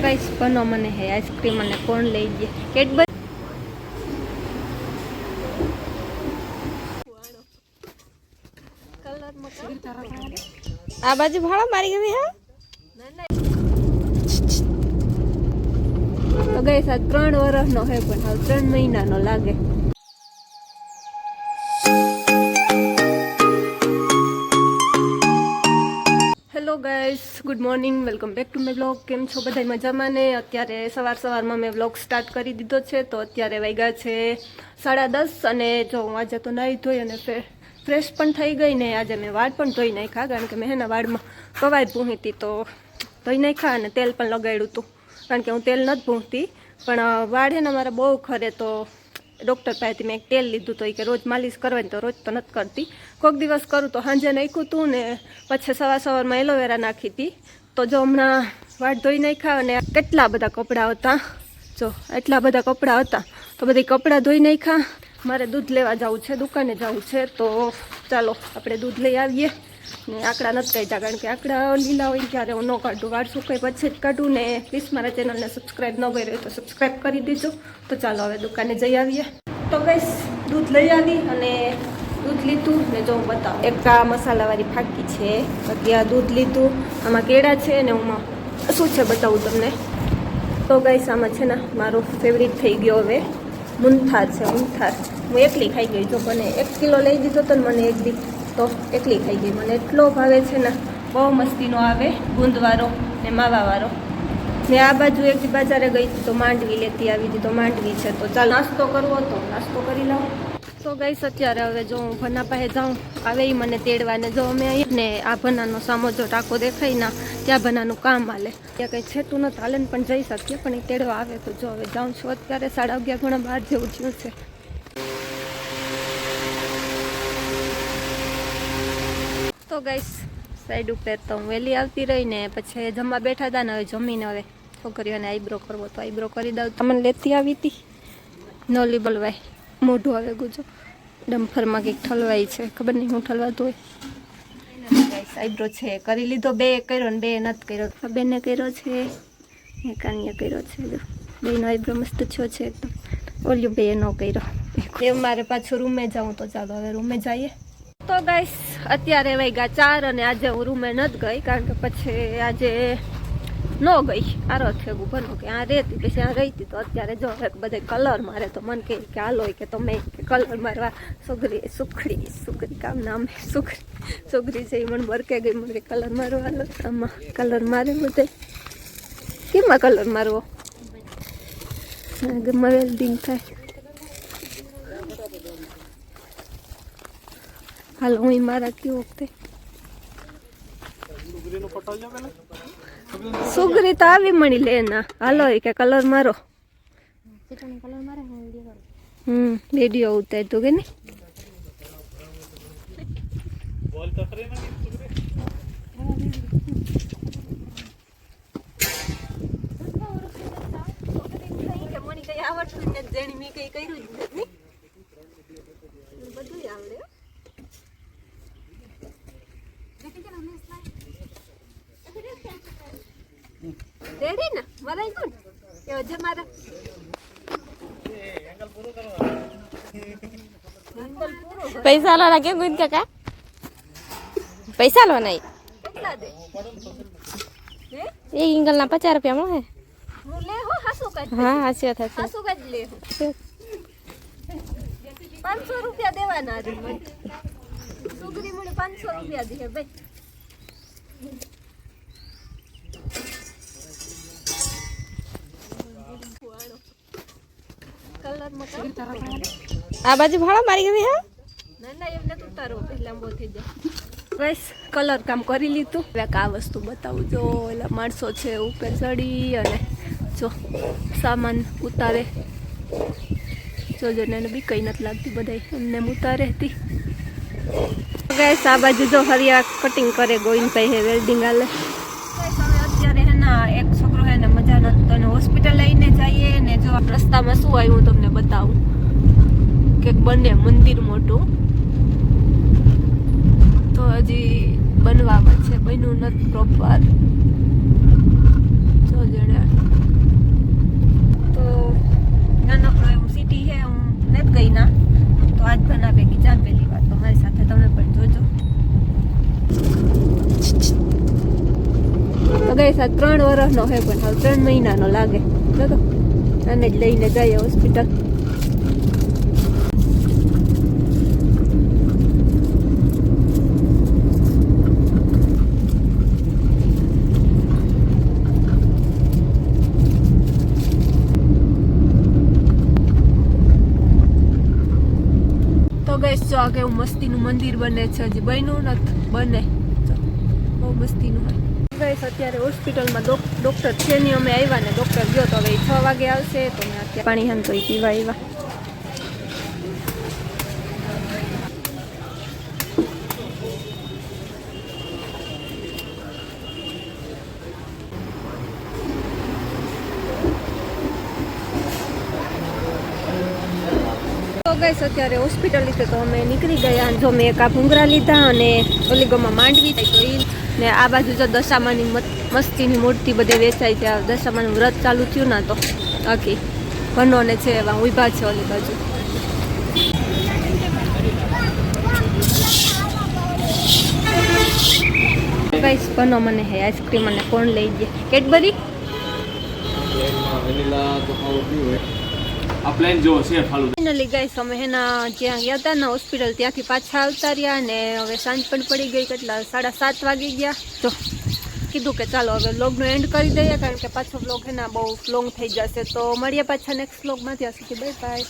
Guys बनो मने है आइसक्रीम અને કોણ લઈ ગયા કેડબરી કલર માં આ બાજુ ભાળો મારી ગઈ હા તો ગાઈસ આ 3 વર્ષનો હે પણ હાવ 3 મહિનાનો લાગે hello guys good morning welcome back to my vlog केम छो बधाई मजामां ने अत्यारे सवार में व्लॉग स्टार्ट करी दीधो छे तो अत्यारे वाग्या छे 10:30 अने जो आज तो नाई धोई अने फ्रेश पण थई गई ने आज मैं वाळ पण धोई नाख्या कारण के मैं हेना वाळमां कवाय भूंती तो धोई नाख्या अने तेल पण लगाड्युं हतुं कारण के हूँ तेल नथी भूंती पण वाळ है ने मारा बहु खरे तो डॉक्टर पासेथी मैं एक तेल लीधुं तो कि रोज मालिश करवानी तो रोज तो नहीं करती कोक दिवस करूँ तो सांजे नाख्युं हतुं ने पछी सवार में एलोवेरा नाखी थी तो जो हमणां वाळ धोई नाख्या अने केटला बधा कपड़ा हता जो एटला बधा कपड़ा हता तो बधा कपड़ा धोई नाख्या मारे दूध लेवा जावुं छे दुकाने जावुं छे तो चालो आपणे दूध लई आवीए ने आंकड़ा नथी काढ्या कारण के आंकड़ा लीला होय त्यारे हूँ न काढूं वाळ सुकाय पछी ज काढूं ने प्लीज मारा चेनल ने सब्सक्राइब न कर्यो तो सब्सक्राइब करी दीजो तो चालो हवे दुकाने जई आवीए तो गाइस दूध लई आवी अने दूध लीधुं ने जो बताव एक आ मसालावाળી ફાકી છે બાકી આ दूध लीधुं आमां केळा छे ने हुं शुं छे बतावुं तमने तो गाइस आमां छे ने मारो फेवरेट थई गयो हवे मुंथार छे मुंथार हूँ एकली खाई गई जो મને 1 કિલો લઈ દીધો તો મને એક દી तो एकली खाई गई મને એટલો ભાવે છે ને બહુ મસ્તીનો આવે ગુંદવાળો ને માવાવાળો ને આ બાજુ એક બજારે ગઈ તો માંડવી લેતી આવી હતી તો માંડવી છે તો ચાલ નાસ્તો કરવો તો નાસ્તો કરી લઉં તો ગાઈસ અત્યારે હવે જો હું ભના પાસે જાઉં આવે ઈ મને તેડવાને જો અમે અહીં ને આ ભનાનો સામો જો ટાંકો દેખાય ના ત્યાં ભનાનું કામ હાલે ત્યાં કંઈ છેતું નથી હાલે પણ જઈ શકીએ પણ એ તેડવા આવે તો જો હવે જાઉં છું અત્યારે 11:30 ઘણા બહાર જેવું થયું છે तो गाइस साइड पर तो हूँ वेली आती रही ने पछे जमवा बैठा था ने हवे जमीने हवे छोकरीओने आईब्रो करवो तो आईब्रो करी दઉં तमने लेती आवी थी नोली बोलवाय मोढुं हवे गुजो डम्फर में कंईक ठलवाई छे खबर नहीं हूँ ठलवातुं होय गाइस आईब्रो छे करी लीधो बे कर्यो ने बे नथी कर्यो बेने कर्यो छे ने कानिया कर्यो छे जो बेनो आईब्रो मस्त छो छे एकदम ओलियो बे नो कर्यो ए मारे पाछो रूमे जाऊँ तो चालो हवे रूमे जाईए तो गाइस अत्यारे वाग्या 4 अने आज हूँ रूमे नथी गई कारण के पछी आज न गई आरो थेगुं बनो के आ रहती पछी आ रही थी तो अत्यारे जो बधे कलर मारे तो मन कहे कि हालो के तमे कलर मारवा सुगरी सुखड़ी सुगरी काम नाम है सुगरी सुगरी से मन बरके गई मन कलर मारो हालो आमा कलर मारे बधे केमां कलर मारवो गमे वेल्डिंग थाय हाल हूँ मारा क्यों वखते सुगरी तो आवी मणी लेना हालो के कलर मारो वीडियो उतार तो के नहीं रेडी ना मारा कोण के वजह मारा पैसा ला लागे गुंद काका पैसा लो नहीं કેટલા દે હે एक इंगल ना 50 रुपया में है હું લે હો હાસુ કાઢ हां हास्य था હાસુ કાઢ લે 500 રૂપિયા દેવાના રે મને સુગરી મને 500 રૂપિયા દે ભાઈ कलर आ बाजू भाड़ा मारी गई है ना ना एमने तो उतारो पहला बो थई जा गाइस कलर काम करी लीधुं હવે આ વસ્તુ બતાવું જો એલા માણસો છે ઉપર ચડી અને જો સામાન ઉતારે જોજો ને બી કઈ નથી લાગતી બધાય એમને ઉતારે હતી ગાइस આ બાજુ જો હરિયા કટિંગ કરે ગોવિંદભાઈ હે વેલ્ડિંગ હાલે ગાइस હવે અત્યારે હે ના એક છોકરો હે ને મજા નથી તો હોસ્પિટલ લઈને જઈએ ને જો રસ્તામાં શું આવ્યું હું તમને બતાવું કે બને મંદિર મોટું તો હજી બનવામાં છે બન્યું નથી પ્રોપર જો જણે ગઈ આ 3 વર્ષનો હે પણ હાવ 3 મહિનાનો લાગે. જો તો આને જ લઈને જઈએ હોસ્પિટલ. તો ગઈશ જો આ કેવું મસ્તીનું મંદિર બને છે, હજી બન્યું નથી, બને જો બહુ મસ્તીનું હોય. ગઈશ અત્યારે હોસ્પિટલમાં ડૉક્ટર છે નહીં, અમે આવ્યા ને ડૉક્ટર ગયો તો હવે 6 વાગે આવશે. તો મેં અત્યારે પાણી હાન તો પીવા આવ્યા. તો ગઈશ અત્યારે હોસ્પિટલ લીધે તો અમે નીકળી ગયા. અને જો મેં એક આ ભૂંગરા લીધા અને ઓલી ગમાં માંડવી થાય તો એ ને આ બાજુ જો દશામાની મસ્તીની મૂર્તિ બધે વેચાય છે. આ દશામાનું વ્રત ચાલુ થયું ને તો આખી ભનો ને છે એવા ઊભા છે ઓલી બાજુ. ગઈશ ભનો મને હે આઈસ્ક્રીમ અને કોણ લઈ ગયા કેડબરી. ફાઇનલી ગાઈસ અમે એના જ્યાં ગયા હતા ને હોસ્પિટલ ત્યાંથી પાછા આવતા રહ્યા ને હવે સાંજ પણ પડી ગઈ. કેટલા 7:30 વાગી ગયા. તો કીધું કે ચાલો હવે વ્લોગનો એન્ડ કરી દઈએ કારણ કે પાછો વ્લોગ એના બહુ લોંગ થઈ જશે. તો મળીએ પાછા નેક્સ્ટ વ્લોગમાં. ત્યાં સુધી બાય બાય.